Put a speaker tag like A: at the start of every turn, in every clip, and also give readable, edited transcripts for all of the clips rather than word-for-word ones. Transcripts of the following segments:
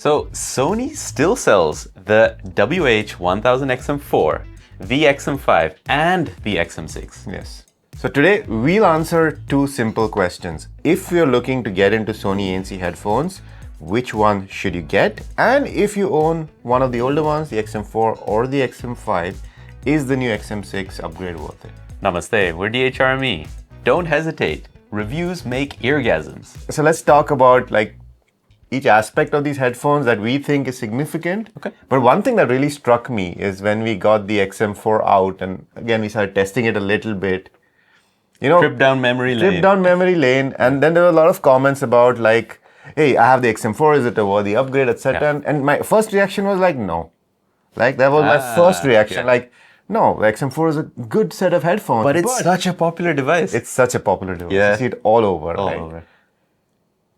A: So Sony still sells the WH-1000 XM4, the XM5, and the XM6.
B: Yes. So today we'll answer two simple questions. If you're looking to get into Sony ANC headphones, which one should you get? And if you own one of the older ones, the XM4 or the XM5, is the new XM6 upgrade worth it?
A: Namaste, we're DHRME. Don't hesitate. Reviews make eargasms.
B: So let's talk about each aspect of these headphones that we think is significant.
A: Okay.
B: But one thing that really struck me is when we got the XM4 out and again we started testing it a little bit.
A: Trip down memory lane.
B: And then there were a lot of comments about hey, I have the XM4, is it a worthy upgrade, etc.
A: Yeah.
B: And my first reaction was no. That was my first reaction.
A: Yeah.
B: No, the XM4 is a good set of headphones.
A: But it's such a popular device.
B: It's such a popular device.
A: Yeah.
B: You see it all over.
A: over.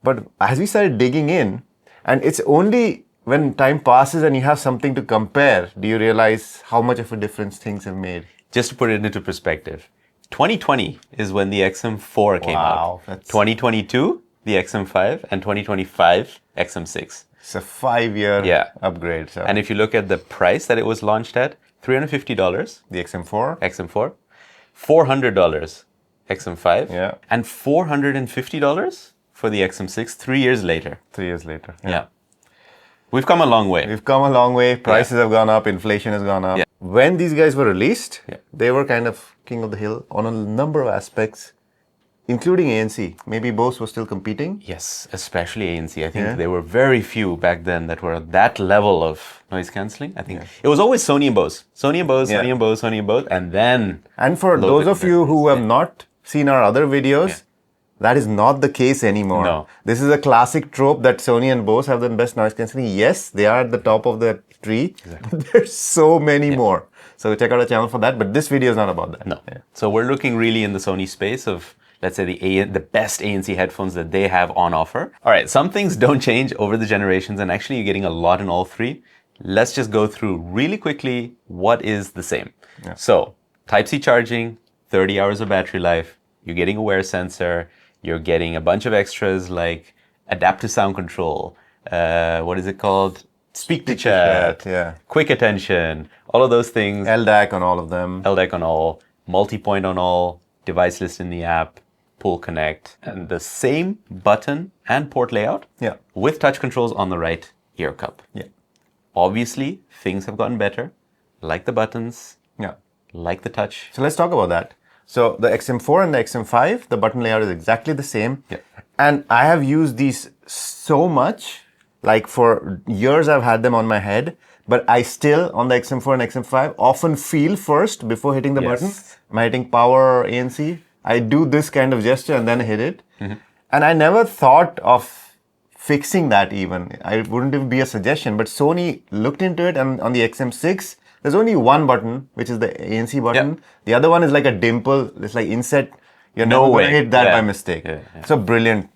B: But as we started digging in, and it's only when time passes and you have something to compare, do you realize how much of a difference things have made.
A: Just to put it into perspective, 2020 is when the XM4 came out. 2022, the XM5, and 2025, XM6.
B: It's a 5-year upgrade. So.
A: And if you look at the price that it was launched at, $350.
B: The XM4.
A: XM4. $400 XM5.
B: Yeah.
A: And $450 for the XM6 3 years later.
B: 3 years later.
A: Yeah. We've come a long way.
B: We've come a long way. Prices have gone up. Inflation has gone up.
A: Yeah.
B: When these guys were released, they were kind of king of the hill on a number of aspects, including ANC. Maybe Bose was still competing.
A: Yes, especially ANC. I think there were very few back then that were at that level of noise cancelling. I think it was always Sony and Bose. Sony and Bose, Sony and Bose, Sony and Bose. And then...
B: And for those of you who have not seen our other videos, that is not the case anymore.
A: No.
B: This is a classic trope that Sony and Bose have the best noise cancelling. Yes, they are at the top of the tree, but there's so many more. So check out our channel for that. But this video is not about that.
A: No. Yeah. So we're looking really in the Sony space of, let's say, the best ANC headphones that they have on offer. All right, some things don't change over the generations, and actually you're getting a lot in all three. Let's just go through really quickly what is the same. Yeah. So Type-C charging, 30 hours of battery life. You're getting a wear sensor. You're getting a bunch of extras like adaptive sound control. What is it called? Speak to chat. Quick attention. All of those things.
B: LDAC on all of them.
A: LDAC on all. Multi-point on all. Device list in the app. Pull connect. And the same button and port layout.
B: Yeah.
A: With touch controls on the right ear cup.
B: Yeah.
A: Obviously, things have gotten better. Like the buttons.
B: Yeah.
A: Like the touch.
B: So let's talk about that. So the XM4 and the XM5, the button layout is exactly the same.
A: Yeah.
B: And I have used these so much, for years I've had them on my head, but I still, on the XM4 and XM5, often feel first before hitting the button. Am I hitting power or ANC? I do this kind of gesture and then hit it. Mm-hmm. And I never thought of fixing that even. It wouldn't even be a suggestion, but Sony looked into it, and on the XM6, there's only one button, which is the ANC button. Yep. The other one is like a dimple. It's like inset. You're never going to hit that by mistake. So brilliant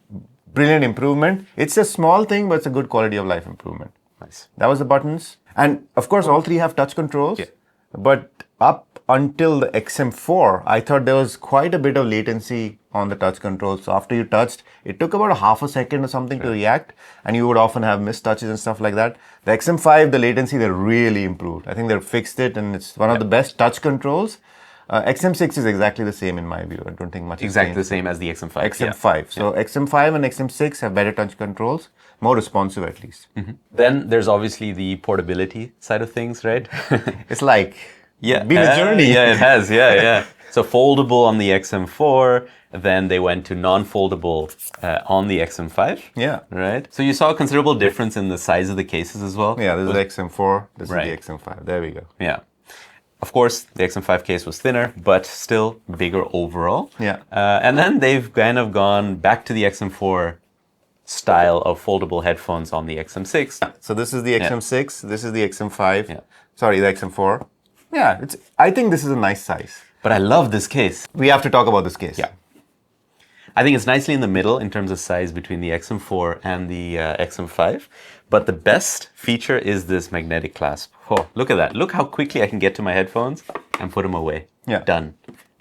B: improvement. It's a small thing, but it's a good quality of life improvement.
A: Nice.
B: That was the buttons. And of course, all three have touch controls. Yeah. But up until the XM4, I thought there was quite a bit of latency on the touch controls. So after you touched, it took about a half a second or something to react, and you would often have missed touches and stuff like that. The XM5, the latency, they really improved. I think they fixed it, and it's one of the best touch controls. XM6 is exactly the same in my view. I don't think much
A: exactly the same as the XM5.
B: XM5. So XM5 and XM6 have better touch controls, more responsive at least.
A: Mm-hmm. Then there's obviously the portability side of things, right?
B: It's been a journey.
A: Yeah, it has. Yeah. So foldable on the XM4, then they went to non-foldable on the XM5.
B: Yeah.
A: Right? So you saw a considerable difference in the size of the cases as well.
B: Yeah, this is the XM4, this is the XM5. There we go.
A: Yeah. Of course, the XM5 case was thinner, but still bigger overall.
B: Yeah.
A: And then they've kind of gone back to the XM4 style of foldable headphones on the XM6.
B: So this is the XM6, this is the XM5. Yeah. Sorry, the XM4. Yeah, I think this is a nice size.
A: But I love this case.
B: We have to talk about this case.
A: Yeah. I think it's nicely in the middle in terms of size between the XM4 and the XM5. But the best feature is this magnetic clasp. Oh, look at that. Look how quickly I can get to my headphones and put them away.
B: Yeah.
A: Done.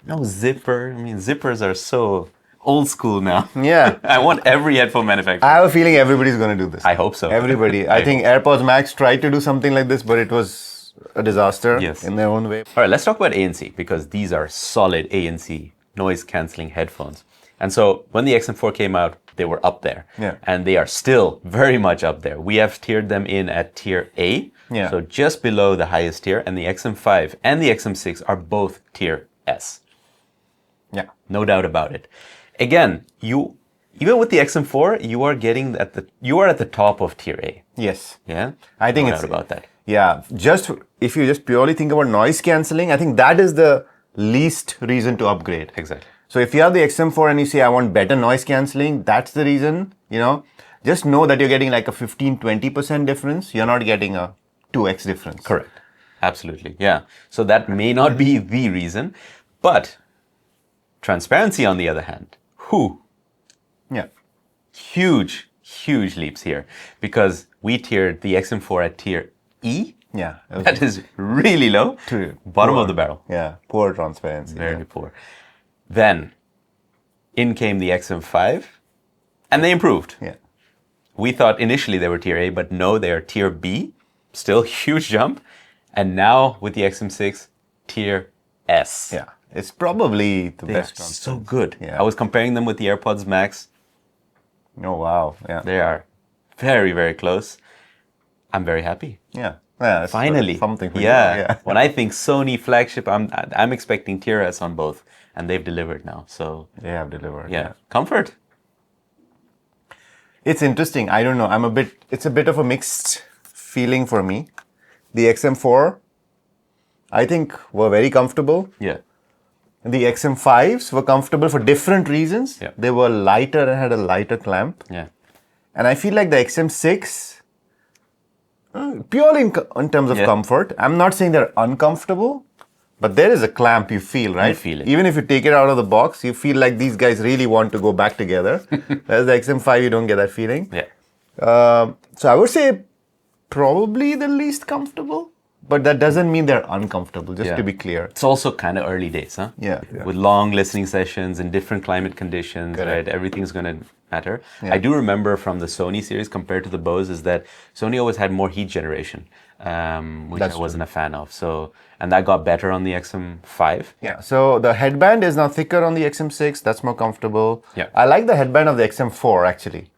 A: No zipper. I mean, zippers are so old school now.
B: Yeah.
A: I want every headphone manufacturer.
B: I have a feeling everybody's going to do this.
A: I hope so.
B: Everybody. I think AirPods Max tried to do something like this, but it was a disaster in their own way.
A: All right, let's talk about ANC because these are solid ANC noise cancelling headphones. And so when the XM4 came out, they were up there.
B: Yeah.
A: And they are still very much up there. We have tiered them in at tier A, so just below the highest tier, and the XM5 and the XM6 are both tier S.
B: Yeah.
A: No doubt about it. Again, even with the XM4, you are at the top of tier A.
B: Yes.
A: Yeah?
B: I think
A: no doubt about that.
B: Yeah. If you just purely think about noise cancelling, I think that is the least reason to upgrade.
A: Exactly.
B: So if you have the XM4 and you say, I want better noise cancelling, that's the reason, just know that you're getting like a 15-20% difference. You're not getting a 2x difference.
A: Correct. Absolutely. Yeah. So that may not be the reason, but Transparency, on the other hand,
B: yeah,
A: huge leaps here because we tiered the XM4 at tier E.
B: Yeah.
A: That is really low. Bottom of the barrel.
B: Yeah. Poor transparency.
A: Very poor. Then in came the XM5 and they improved.
B: Yeah.
A: We thought initially they were tier A, but no, they are tier B. Still huge jump. And now with the XM6, tier S.
B: Yeah. It's probably the best.
A: So good.
B: Yeah.
A: I was comparing them with the AirPods Max.
B: Oh, wow. Yeah.
A: They are very, very close. I'm very happy.
B: Yeah. Yeah.
A: Finally.
B: Something for you.
A: Yeah. When I think Sony flagship, I'm expecting tier S on both. And they've delivered now. So
B: they have delivered.
A: Yeah. Comfort.
B: It's interesting. I don't know. It's a bit of a mixed feeling for me. The XM4, I think, were very comfortable.
A: Yeah.
B: The XM5s were comfortable for different reasons.
A: Yeah.
B: They were lighter and had a lighter clamp.
A: Yeah.
B: And I feel like the XM6, purely in terms of comfort, I'm not saying they're uncomfortable, but there is a clamp you feel, right?
A: You feel it.
B: Even if you take it out of the box, you feel like these guys really want to go back together. Whereas the XM5, you don't get that feeling.
A: Yeah.
B: So I would say probably the least comfortable. But that doesn't mean they're uncomfortable, just to be clear.
A: It's also kind of early days, huh?
B: Yeah.
A: With long listening sessions in different climate conditions, right? Everything's going to matter.
B: Yeah.
A: I do remember from the Sony series compared to the Bose is that Sony always had more heat generation, which I wasn't a fan of. And that got better on the XM5.
B: Yeah. So the headband is now thicker on the XM6. That's more comfortable.
A: Yeah.
B: I like the headband of the XM4 actually.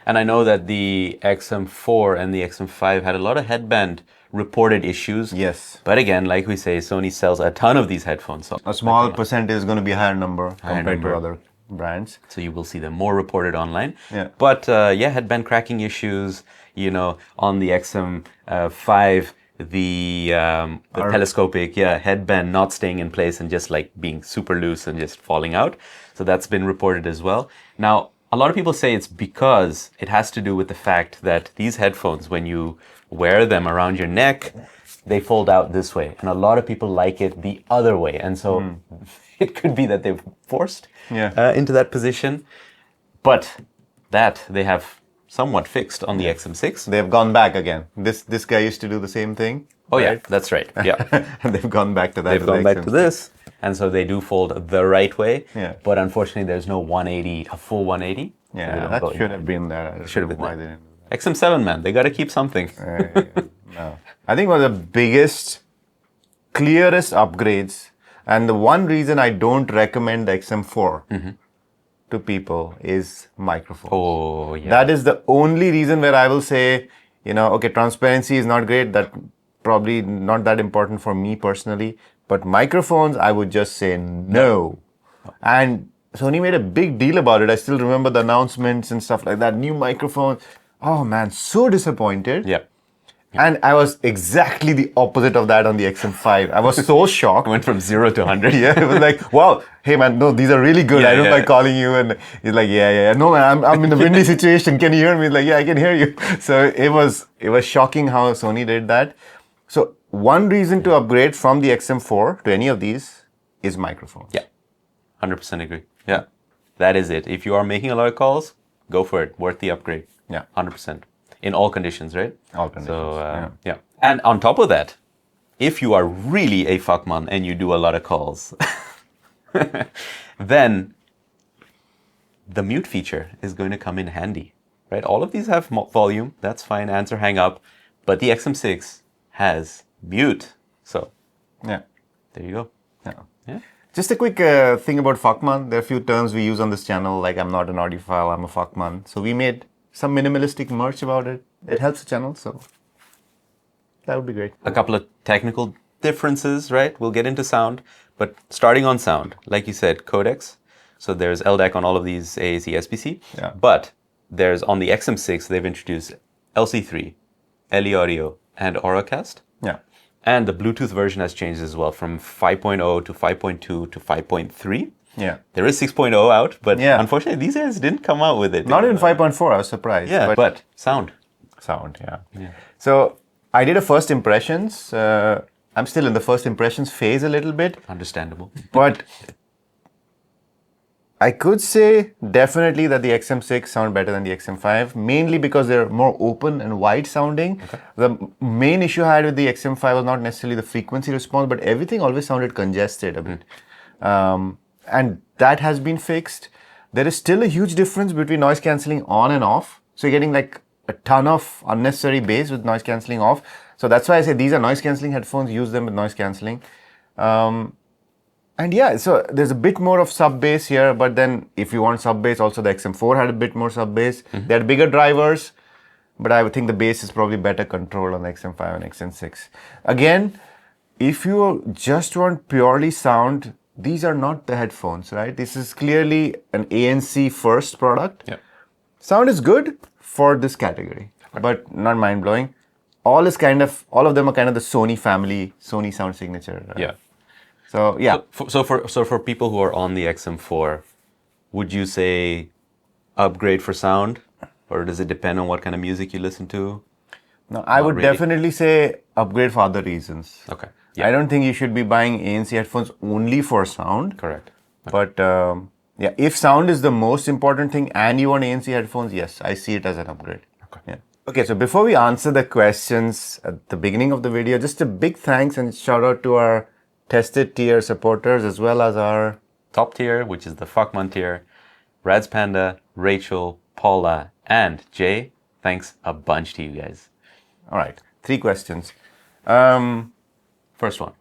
A: And I know that the XM4 and the XM5 had a lot of headband reported issues.
B: Yes.
A: But again, like we say, Sony sells a ton of these headphones. So
B: a small percentage is going to be a higher number compared to other brands.
A: So you will see them more reported online.
B: Yeah.
A: But headband cracking issues, on the XM5, the telescopic headband not staying in place and just like being super loose and just falling out. So that's been reported as well. Now, a lot of people say it's because it has to do with the fact that these headphones, when you wear them around your neck, they fold out this way. And a lot of people like it the other way. And so it could be that they've forced into that position. But that they have somewhat fixed on the XM6.
B: They've gone back again. This guy used to do the same thing.
A: Oh, right? Yeah, that's right. Yeah.
B: And they've gone back to that.
A: They've gone back to this. And so they do fold the right way.
B: Yeah.
A: But unfortunately, there's no 180, a full 180.
B: Yeah, that should have been there.
A: Should have been why there. XM7, man, they got to keep something.
B: No. I think one of the biggest, clearest upgrades, and the one reason I don't recommend the XM4 to people is microphones.
A: Oh, yeah.
B: That is the only reason where I will say, okay, transparency is not great. That probably not that important for me personally. But microphones, I would just say no. And Sony made a big deal about it. I still remember the announcements and stuff like that. New microphone. Oh man, so disappointed.
A: Yeah.
B: And I was exactly the opposite of that on the XM5. I was so shocked.
A: Went from 0 to 100.
B: Yeah, it was like, wow, hey man, no, these are really good. I don't like calling you. And he's like, yeah. No man, I'm in a windy situation. Can you hear me? He's like, yeah, I can hear you. So it was shocking how Sony did that. So one reason to upgrade from the XM4 to any of these is microphone.
A: Yeah, 100% agree. Yeah, that is it. If you are making a lot of calls, go for it. Worth the upgrade.
B: Yeah,
A: 100%. In all conditions, right?
B: All conditions.
A: So, yeah. And on top of that, if you are really a fuckman and you do a lot of calls, then the mute feature is going to come in handy, right? All of these have volume, that's fine, answer, hang up, but the XM6 has mute. So,
B: yeah,
A: there you go.
B: Yeah. Just a quick thing about Fuckman. There are a few terms we use on this channel, like I'm not an audiophile, I'm a Fuckman. So we made some minimalistic merch about it. It helps the channel, so that would be great.
A: A couple of technical differences, right? We'll get into sound, but starting on sound, like you said, codecs. So there's LDAC on all of these AAC, SPC.
B: Yeah.
A: But there's on the XM6, they've introduced LC3, LE Audio, and Auracast.
B: Yeah.
A: And the Bluetooth version has changed as well from 5.0 to 5.2 to 5.3.
B: Yeah.
A: There is 6.0 out, but
B: Yeah.
A: unfortunately, these guys didn't come out with it.
B: Not even 5.4, I was surprised.
A: Yeah, but sound.
B: Sound, yeah. So I did a first impressions. I'm still in the first impressions phase a little bit.
A: Understandable.
B: But I could say definitely that the XM6 sound better than the XM5, mainly because they're more open and wide sounding. Okay. The main issue I had with the XM5 was not necessarily the frequency response, but everything always sounded congested a bit. And that has been fixed. There is still a huge difference between noise cancelling on and off. So you're getting like a ton of unnecessary bass with noise cancelling off. So that's why I say these are noise cancelling headphones, use them with noise cancelling. And yeah, so there's a bit more of sub bass here, but then if you want sub bass, also the XM4 had a bit more sub bass. They had bigger drivers, but I would think the bass is probably better controlled on the XM5 and XM6. Again, if you just want purely sound, these are not the headphones, right? This is clearly an ANC first product.
A: Yeah.
B: Sound is good for this category, but not mind blowing. All of them are kind of the Sony family, Sony sound signature.
A: Yeah.
B: So yeah.
A: So for people who are on the XM4, would you say upgrade for sound, or does it depend on what kind of music you listen to?
B: No, I would definitely say upgrade for other reasons.
A: Okay.
B: Yeah. I don't think you should be buying ANC headphones only for sound.
A: Correct. Okay.
B: But yeah, if sound is the most important thing and you want ANC headphones, yes, I see it as an upgrade.
A: Okay.
B: Yeah. Okay, so before we answer the questions at the beginning of the video, just a big thanks and shout out to our tested tier supporters as well as our
A: top tier, which is the Fuckman tier, Rad's Panda, Rachel, Paula, and Jay. Thanks a bunch to you guys.
B: All right, 3 questions.
A: First one.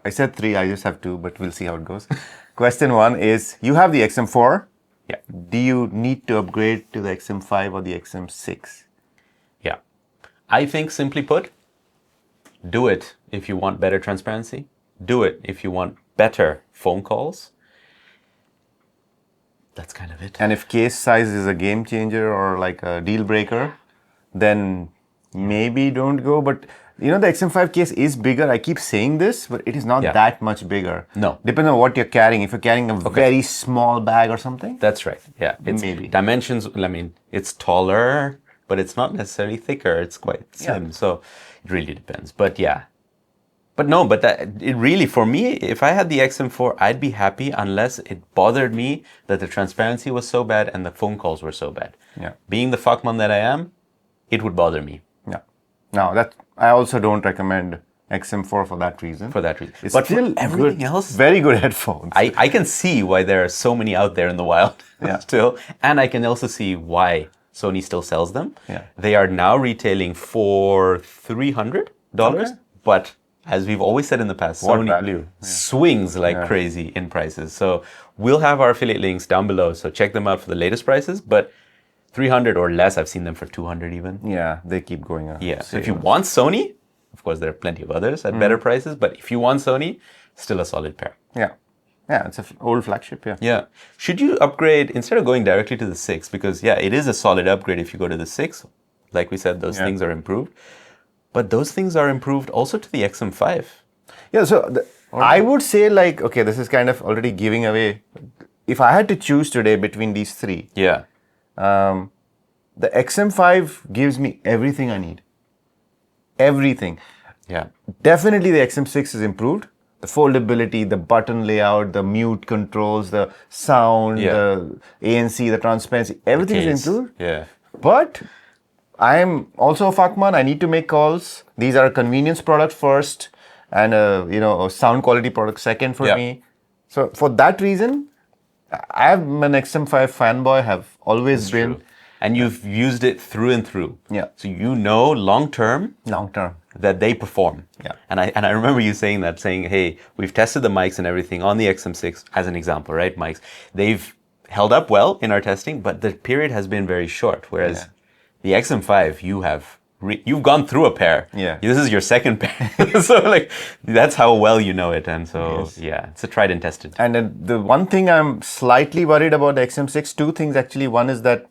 B: I said 3, I just have 2, but we'll see how it goes. Question 1 is, you have the XM4.
A: Yeah.
B: Do you need to upgrade to the XM5 or the XM6?
A: Yeah. I think simply put, do it if you want better transparency. Do it if you want better phone calls. That's kind of it.
B: And if case size is a game changer or like a deal breaker, then maybe don't go. But you know, the XM5 case is bigger. I keep saying this, but it is not that much bigger.
A: No.
B: Depends on what you're carrying. If you're carrying a very small bag or something.
A: That's right. Yeah. It's
B: maybe.
A: Dimensions, I mean, it's taller, but it's not necessarily thicker. It's quite slim.
B: Yeah.
A: So it really depends. But yeah. But no, but it really, for me, if I had the XM4, I'd be happy unless it bothered me that the transparency was so bad and the phone calls were so bad.
B: Yeah.
A: Being the fuckman that I am, it would bother me.
B: Yeah. Now, I also don't recommend XM4 for that reason.
A: It's
B: but
A: still
B: for
A: everything else,
B: very good headphones.
A: I can see why there are so many out there in the wild still. And I can also see why Sony still sells them.
B: Yeah.
A: They are now retailing for $300, but as we've always said in the past, Sony swings like crazy in prices. So we'll have our affiliate links down below. So check them out for the latest prices. But $300 or less, I've seen them for $200 even.
B: Yeah, they keep going up.
A: Yeah. So if you want Sony, of course there are plenty of others at better prices. But if you want Sony, still a solid pair.
B: Yeah. Yeah, it's an old flagship,
A: Yeah. Should you upgrade instead of going directly to the 6? Because it is a solid upgrade if you go to the 6. Like we said, those things are improved. But those things are improved also to the XM5.
B: Yeah, so I would say like, okay, this is kind of already giving away. If I had to choose today between these 3, the XM5 gives me everything I need. Everything.
A: Yeah.
B: Definitely the XM6 is improved. The foldability, the button layout, the mute controls, the sound, the ANC, the transparency, everything is improved.
A: Yeah.
B: But I am also a fuckman. I need to make calls. These are convenience products first, and a sound quality product second for me. So for that reason, I'm an XM5 fanboy, have always been.
A: True. And you've used it through and through.
B: Yeah.
A: So you know long term that they perform.
B: Yeah.
A: And I remember you saying, hey, we've tested the mics and everything on the XM6 as an example, right? Mics. They've held up well in our testing, but the period has been very short. Whereas the XM5, you've gone through a pair.
B: Yeah.
A: This is your second pair. So like that's how well you know it. And so it's a tried and tested.
B: And the one thing I'm slightly worried about the XM6, two things actually. One is that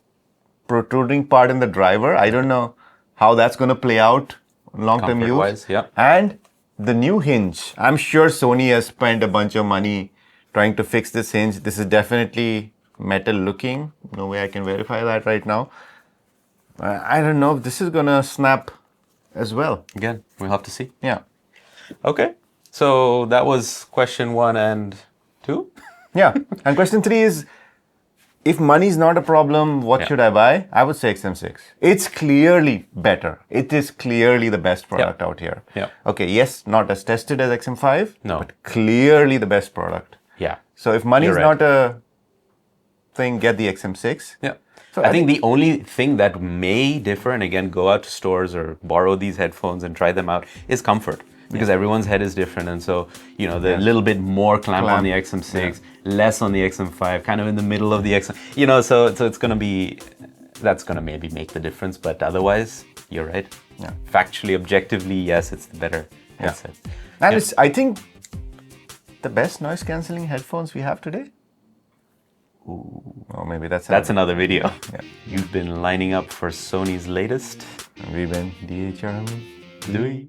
B: protruding part in the driver. I don't know how that's going to play out long-term use.
A: Comfort-wise, yeah.
B: And the new hinge. I'm sure Sony has spent a bunch of money trying to fix this hinge. This is definitely metal looking. No way I can verify that right now. I don't know if this is going to snap as well.
A: Again, we'll have to see.
B: Yeah.
A: Okay. So that was question 1 and 2.
B: Yeah. And question 3 is, if money is not a problem, what should I buy? I would say XM6. It's clearly better. It is clearly the best product out here.
A: Yeah.
B: Okay, yes, not as tested as XM5,
A: No.
B: but clearly the best product.
A: Yeah.
B: So if money is
A: You're
B: not a thing, get the XM6.
A: Yeah.
B: So
A: I think the only thing that may differ, and again, go out to stores or borrow these headphones and try them out, is comfort. Because everyone's head is different. And so, the little bit more clamp on the XM6, less on the XM5, kind of in the middle of the XM, so it's going to be, that's going to maybe make the difference. But otherwise, you're right.
B: Yeah.
A: Factually, objectively, yes, it's the better headset.
B: And it's, I think, the best noise cancelling headphones we have today. Ooh. Oh, maybe that's
A: another video. Yeah. You've been lining up for Sony's latest.
B: And we've been DHRME.
A: Louis.